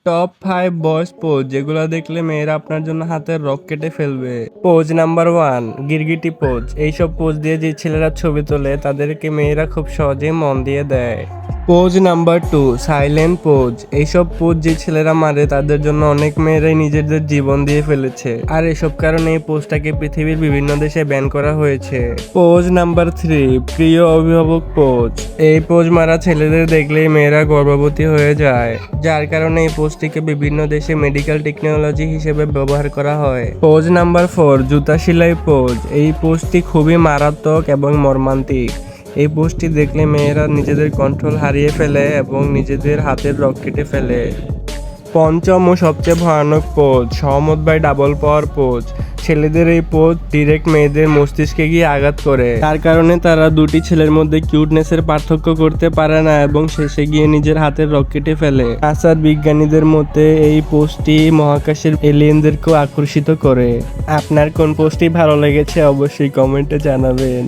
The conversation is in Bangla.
টপ 5 বয়েজ পোজ যেগুলো দেখলে মেয়েরা আপনার জন্য হাতের রক কেটে ফেলবে। পোজ নাম্বার 1, গিরগিটি পোজ। এইসব পোজ দিয়ে যে ছেলেরা ছবি তোলে তাদেরকে মেয়েরা খুব সহজেই মন দিয়ে দেয়। Pose number 2, silent pose. এইসব পোজ যে ছেলেরা মারে তাদের জন্য অনেক মেয়েরাই নিজেদের জীবন দিয়ে ফেলেছে, আর এসব কারণে এই পোজটাকে পৃথিবীর বিভিন্ন দেশে ব্যান করা হয়েছে। পোজ নাম্বার 3, প্রিয় অভিভাবক পোজ। এই পোজ মারা ছেলেদের দেখলেই মেয়েরা গর্ভবতী হয়ে যায়, যার কারণে এই পোজটিকে বিভিন্ন দেশে মেডিকেল টেকনোলজি হিসেবে ব্যবহার করা হয়। পোজ নাম্বার 4, জুতা সেলাই পোজ। এই পোজটি খুবই মারাত্মক এবং মর্মান্তিক। এই পোজটি দেখলে মেয়েরা নিজেদের কন্ট্রোল হারিয়ে ফেলে এবং নিজেদের হাতের রক কেটে ফেলে। পঞ্চম ও সবচেয়ে ভয়ানক পোজ, সহমত বাই ডাবল পাওয়ার পোজ। ছেলেদের এই পোজ ডিরেক্ট মেয়েদের মস্তিষ্কে গিয়ে আঘাত করে, তার কারণে তারা দুটি ছেলের মধ্যে কিউটনেসের পার্থক্য করতে পারে না এবং শেষে গিয়ে নিজের হাতের রক কেটে ফেলে। নাসার বিজ্ঞানীদের মতে এই পোজটি মহাকাশের এলিয়েনদেরকেও আকর্ষিত করে। আপনার কোন পোজটি ভালো লেগেছে অবশ্যই কমেন্টে জানাবেন।